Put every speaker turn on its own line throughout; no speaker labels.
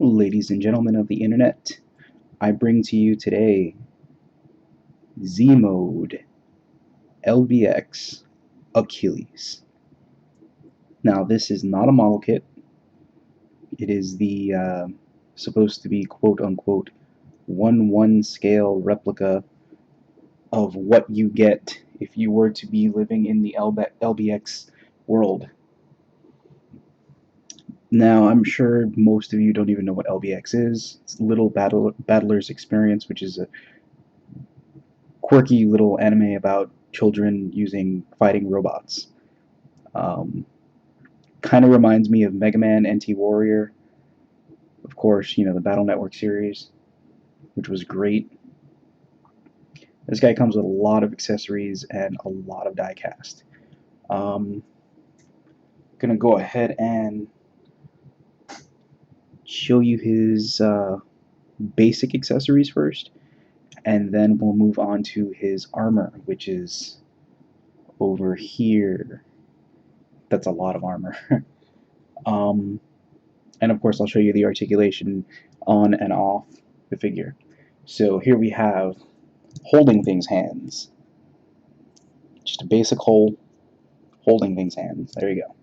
Ladies and gentlemen of the internet, I bring to you today Z-Mode LBX Achilles. Now this is not a model kit. It is the supposed to be quote-unquote 1/1 scale replica of what you get if you were to be living in the LBX world. Now, I'm sure most of you don't even know what LBX is. It's Little Battler's Experience, which is a quirky little anime about children fighting robots. Kind of reminds me of Mega Man NT Warrior. Of course, you know, the Battle Network series, which was great. This guy comes with a lot of accessories and a lot of diecast. Gonna go ahead and show you his basic accessories first, and then we'll move on to his armor, which is over here. That's a lot of armor. And of course I'll show you the articulation on and off the figure. So here we have holding things hands. Just a basic holding things hands. There you go.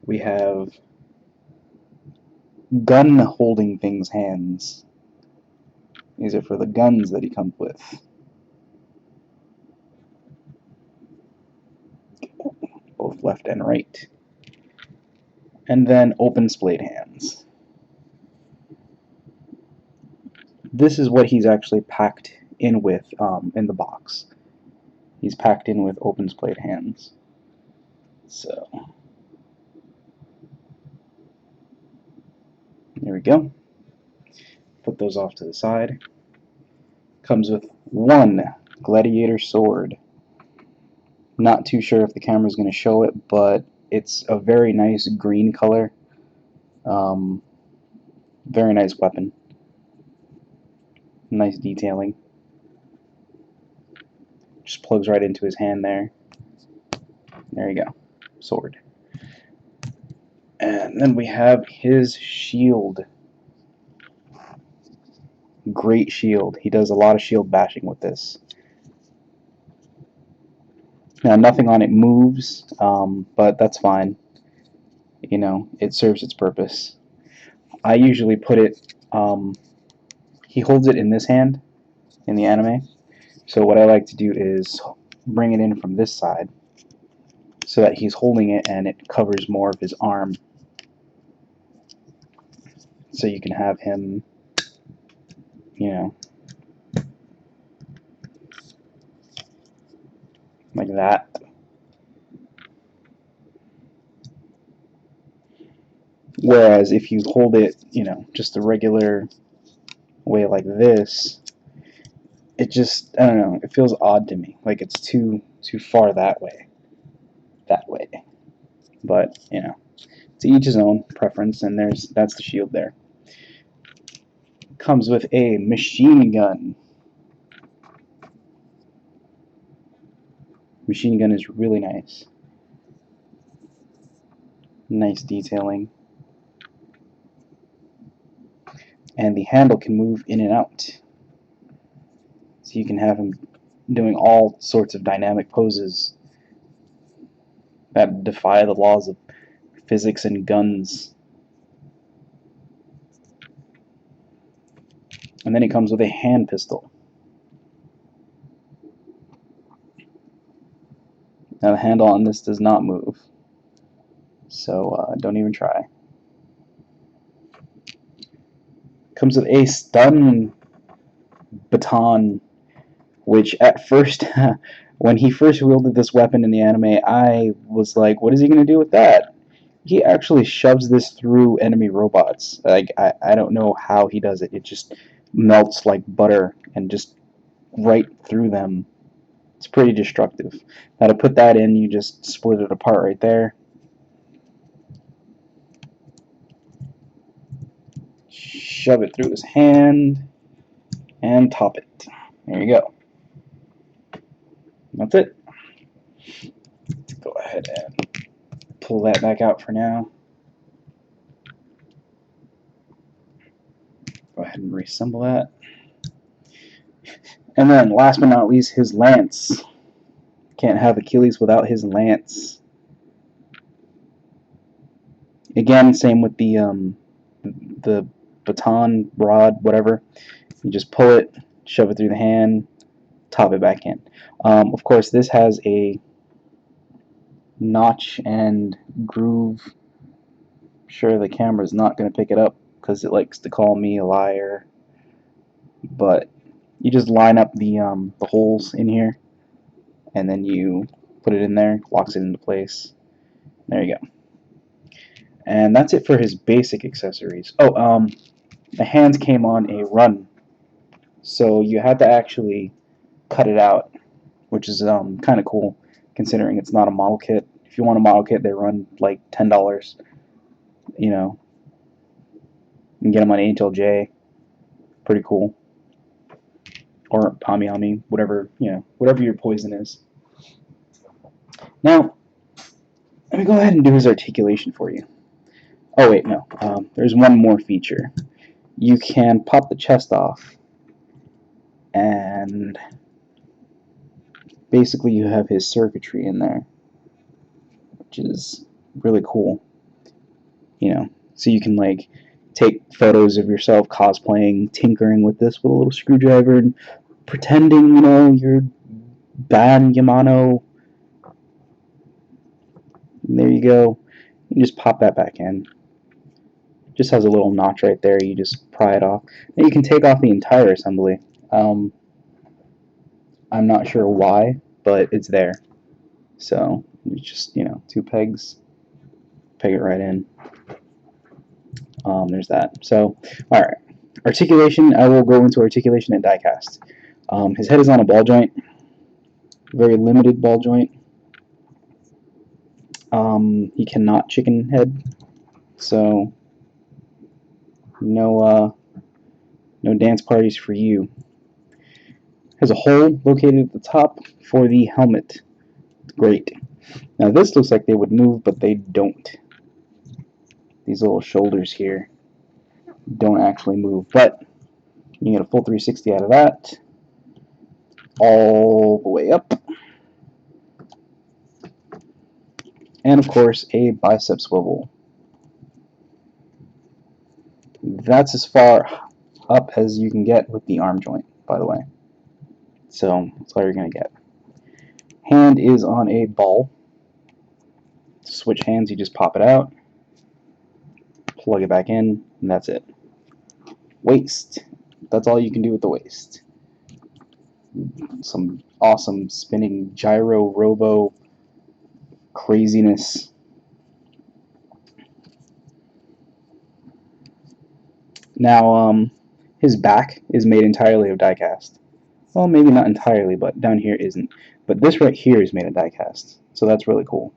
We have gun holding things hands. These are for the guns that he comes with. Both left and right. And then open splayed hands. This is what he's actually packed in with in the box. He's packed in with open splayed hands. So there we go. Put those off to the side. Comes with one gladiator sword. Not too sure if the camera is going to show it, but it's a very nice green color. Very nice weapon. Nice detailing. Just plugs right into his hand there. There you go. Sword. And then we have his shield. Great shield. He does a lot of shield bashing with this. Now nothing on it moves, but that's fine. You know, it serves its purpose. I usually put it, he holds it in this hand in the anime, so what I like to do is bring it in from this side so that he's holding it and it covers more of his arm, so you can have him, you know, like that. Whereas if you hold it, you know, just the regular way like this, it just, I don't know, it feels odd to me, like it's too far that way. But you know, to each his own preference, and that's the shield there. Comes with a machine gun. Machine gun is really nice. Nice detailing. And the handle can move in and out. So you can have him doing all sorts of dynamic poses that defy the laws of physics and guns. And then he comes with a hand pistol. Now the handle on this does not move, so don't even try. Comes with a stun baton, which at first, when he first wielded this weapon in the anime, I was like, what is he going to do with that? He actually shoves this through enemy robots. Like, I don't know how he does it. It just melts like butter and just right through them. It's pretty destructive. Now to put that in, you just split it apart right there. Shove it through his hand and top it. There you go. That's it. Let's go ahead and pull that back out for now. Go ahead and reassemble that. And then, last but not least, his lance. Can't have Achilles without his lance. Again, same with the baton, rod, whatever. You just pull it, shove it through the hand, top it back in. Of course, this has a notch and groove. I'm sure the camera's not going to pick it up because it likes to call me a liar. But you just line up the holes in here, and then you put it in there, locks it into place. There you go. And that's it for his basic accessories. Oh, the hands came on a run, so you had to actually cut it out, which is kind of cool considering it's not a model kit. If you want a model kit, they run like $10. You know, you can get them on A&J. Pretty cool. Or Ami, whatever, whatever your poison is. Now, let me go ahead and do his articulation for you. Oh wait, no. There's one more feature. You can pop the chest off, and basically you have his circuitry in there, which is really cool. So you can like take photos of yourself cosplaying, tinkering with this with a little screwdriver, and pretending, you're Ban Yamano. And there you go. You just pop that back in. Just has a little notch right there. You just pry it off. And you can take off the entire assembly. I'm not sure why, but it's there. So it's just, 2 pegs, peg it right in. There's that. So, all right. Articulation, I will go into articulation and diecast. His head is on a ball joint. Very limited ball joint. He cannot chicken head. So, no dance parties for you. Has a hole located at the top for the helmet. Great. Now this looks like they would move, but they don't. These little shoulders here don't actually move, but you get a full 360 out of that. All the way up. And of course, a bicep swivel. That's as far up as you can get with the arm joint, by the way. So that's all you're going to get. Hand is on a ball. To switch hands, you just pop it out, plug it back in, and that's it. Waist. That's all you can do with the waist. Some awesome spinning gyro robo craziness. Now, his back is made entirely of diecast. Well, maybe not entirely, but down here isn't. But this right here is made of diecast, so that's really cool.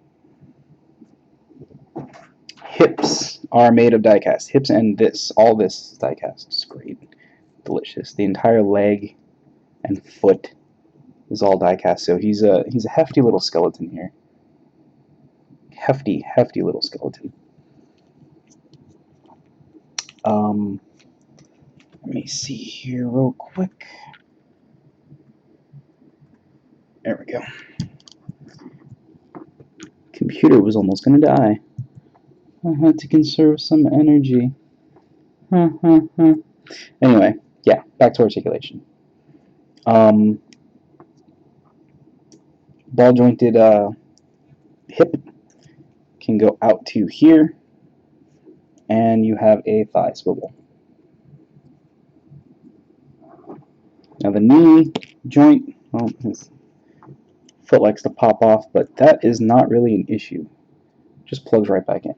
Hips are made of diecast. Hips and all this is diecast. It's great, delicious. The entire leg and foot is all diecast. So he's a hefty little skeleton here. Hefty little skeleton. Let me see here real quick. There we go. Computer was almost gonna die. I had to conserve some energy. Anyway, yeah, back to articulation. Ball jointed hip can go out to here, and you have a thigh swivel. Now the knee joint, well, his foot likes to pop off, but that is not really an issue. Just plugs right back in.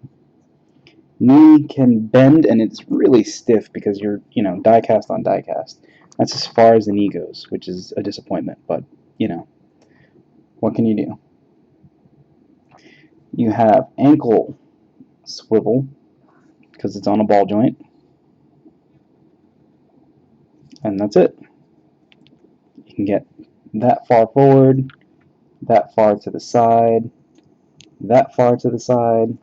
Knee can bend, and it's really stiff because you're, diecast on diecast. That's as far as the knee goes, which is a disappointment, but, what can you do? You have ankle swivel, because it's on a ball joint, and that's it. You can get that far forward, that far to the side, that far to the side.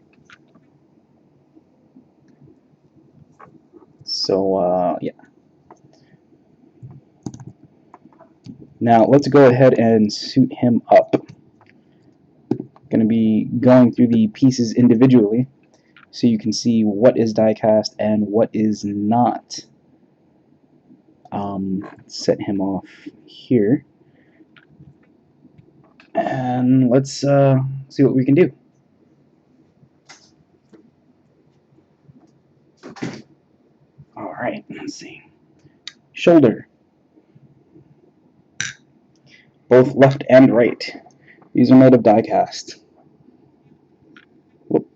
So, yeah. Now let's go ahead and suit him up. Going to be going through the pieces individually so you can see what is die-cast and what is not. Set him off here, and let's see what we can do. Alright, let's see. Shoulder. Both left and right. These are made of die-cast. Whoop.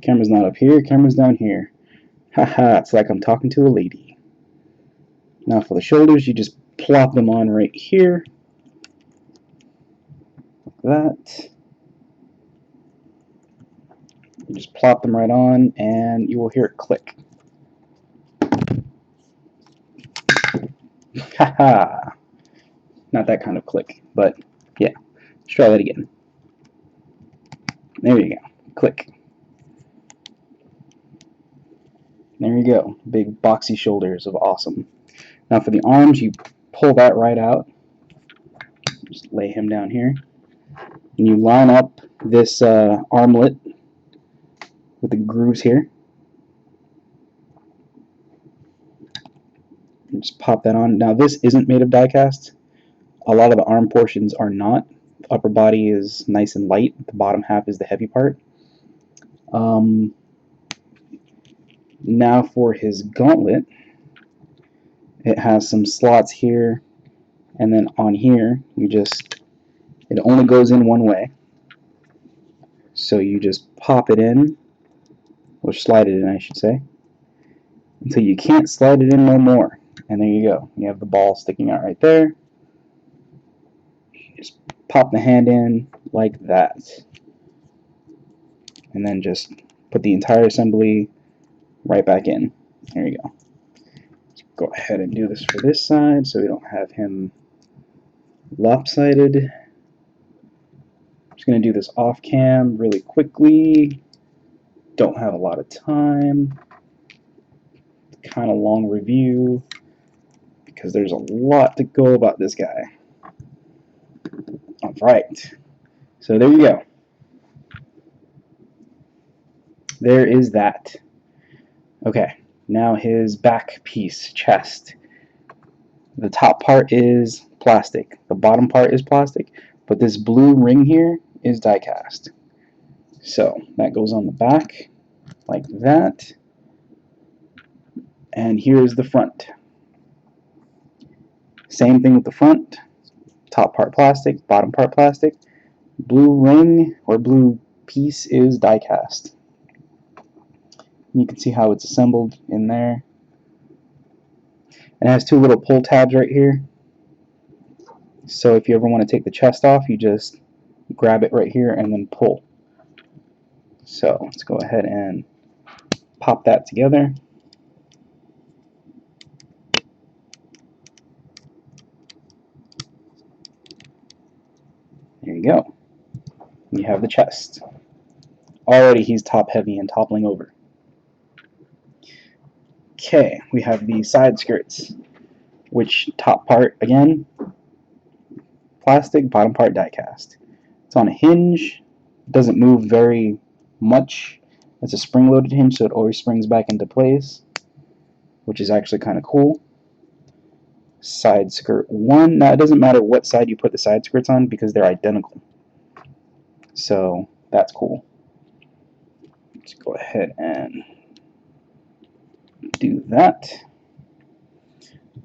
Camera's not up here, camera's down here. Haha, it's like I'm talking to a lady. Now for the shoulders, you just plop them on right here. Like that. You just plop them right on, and you will hear it click. Haha. Not that kind of click, but yeah. Let's try that again. There you go. Click. There you go. Big boxy shoulders of awesome. Now for the arms, you pull that right out. Just lay him down here. And you line up this armlet with the grooves here. And just pop that on. Now this isn't made of die-cast. A lot of the arm portions are not. The upper body is nice and light. The bottom half is the heavy part. Now for his gauntlet, it has some slots here, and then on here, it only goes in one way. So you just pop it in, or slide it in, I should say, until you can't slide it in no more. And there you go. You have the ball sticking out right there. Just pop the hand in like that. And then just put the entire assembly right back in. There you go. Let's go ahead and do this for this side so we don't have him lopsided. I'm just going to do this off cam really quickly. Don't have a lot of time. Kind of long review because there's a lot to go about this guy. Alright, so there you go. There is that. Okay, now his back piece, chest. The top part is plastic, the bottom part is plastic, but this blue ring here is die-cast. So that goes on the back like that, and here is the front. Same thing with the front, top part plastic, bottom part plastic. Blue ring or blue piece is die-cast. You can see how it's assembled in there. And it has two little pull tabs right here. So if you ever want to take the chest off, you just grab it right here and then pull. So let's go ahead and pop that together. There you go. You have the chest. Already he's top heavy and toppling over. Okay, we have the side skirts, which top part, again, plastic, bottom part die-cast. It's on a hinge, doesn't move very much. It's a spring-loaded hinge, so it always springs back into place, which is actually kind of cool. Side skirt 1. Now, it doesn't matter what side you put the side skirts on because they're identical. So, that's cool. Let's go ahead and do that.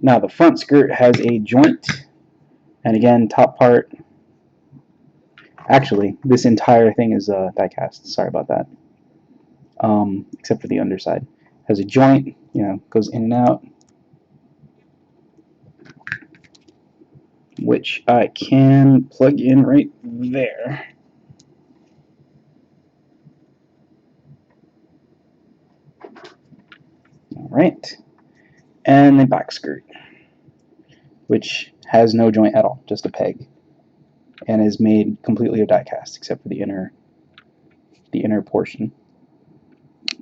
Now, the front skirt has a joint, and again, top part. Actually, this entire thing is die-cast. Sorry about that. Except for the underside. Has a joint, goes in and out, which I can plug in right there. Alright. And the back skirt, which has no joint at all, just a peg, and is made completely of die-cast except for the inner portion.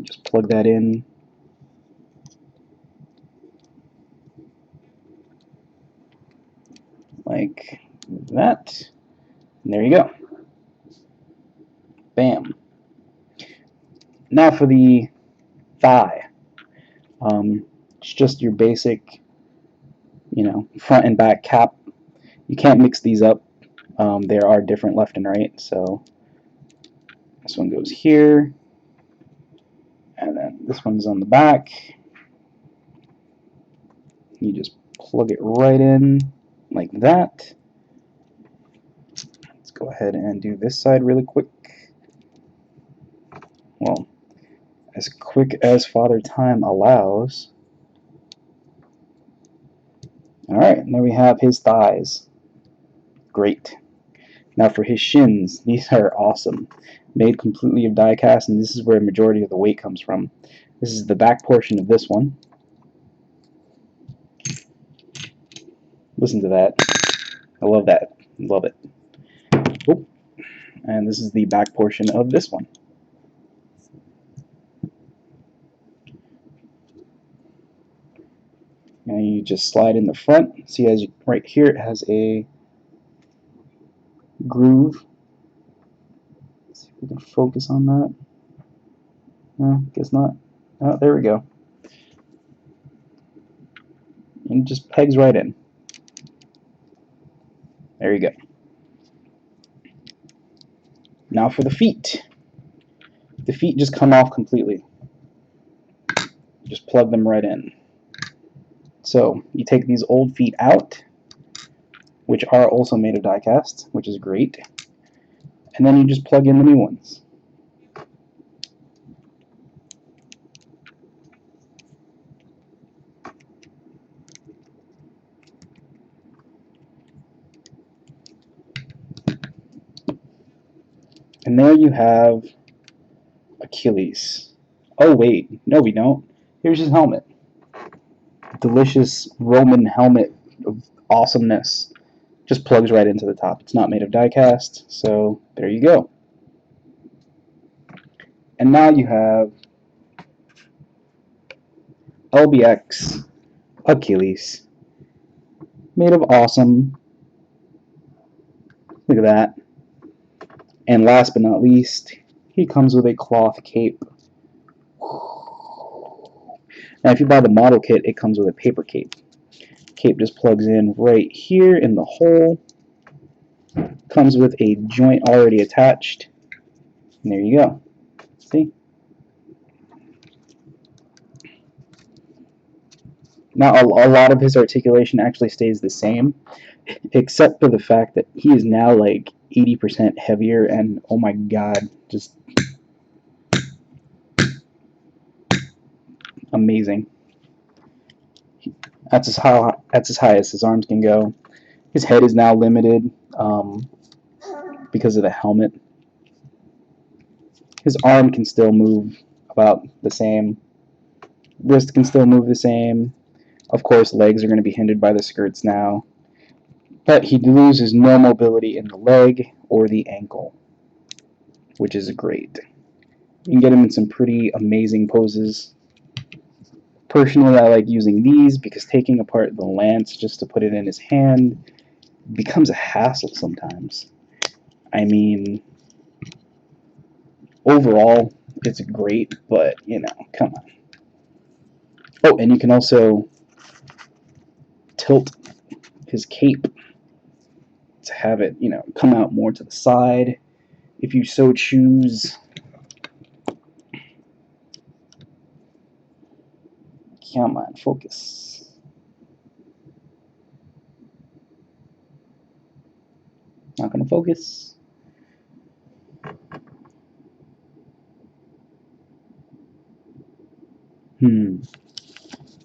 Just plug that in. that. And there you go. Bam. Now for the thigh. It's just your basic, front and back cap. You can't mix these up. There are different left and right, so this one goes here, and then this one's on the back. You just plug it right in like that. Let's go ahead and do this side really quick. Well, as quick as Father Time allows. Alright, and there we have his thighs. Great. Now for his shins, these are awesome. Made completely of die cast, and this is where a majority of the weight comes from. This is the back portion of this one. Listen to that. I love that. Love it. Oh. And this is the back portion of this one. And you just slide in the front. See, as right here, it has a groove. Let's see if we can focus on that. No, guess not. Oh, there we go. And it just pegs right in. There you go. Now for the feet. The feet just come off completely. You just plug them right in. So you take these old feet out, which are also made of die cast, which is great, and then you just plug in the new ones. And there you have Achilles. Oh wait, no we don't. Here's his helmet. Delicious Roman helmet of awesomeness. Just plugs right into the top. It's not made of die cast, so there you go. And now you have LBX Achilles. Made of awesome. Look at that. And last but not least, he comes with a cloth cape. Now if you buy the model kit, it comes with a paper cape. Cape just plugs in right here in the hole. Comes with a joint already attached. And there you go. See? Now a lot of his articulation actually stays the same, except for the fact that he is now like 80% heavier, and oh my god, just amazing. That's as high as his arms can go. His head is now limited because of the helmet. His arm can still move about the same. Wrist can still move the same. Of course, legs are going to be hindered by the skirts now. But he loses no mobility in the leg or the ankle, which is great. You can get him in some pretty amazing poses. Personally, I like using these because taking apart the lance just to put it in his hand becomes a hassle sometimes. I mean, overall, it's great, but, come on. Oh, and you can also tilt his cape to have it, come out more to the side if you so choose. Come on, focus. Not gonna focus.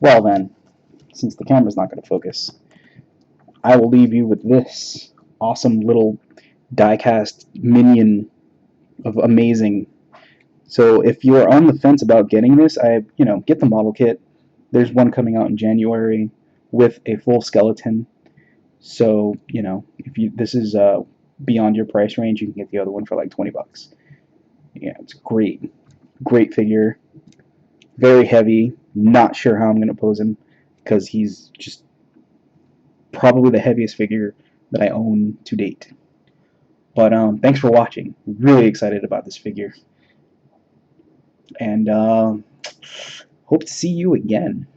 Well then, since the camera's not gonna focus, I will leave you with this awesome little die-cast minion of amazing. So if you're on the fence about getting this, get the model kit. There's one coming out in January with a full skeleton. So, if this is beyond your price range, you can get the other one for like 20 bucks. Yeah, it's great. Great figure. Very heavy. Not sure how I'm going to pose him because he's just probably the heaviest figure that I own to date. But thanks for watching. Really excited about this figure, and hope to see you again.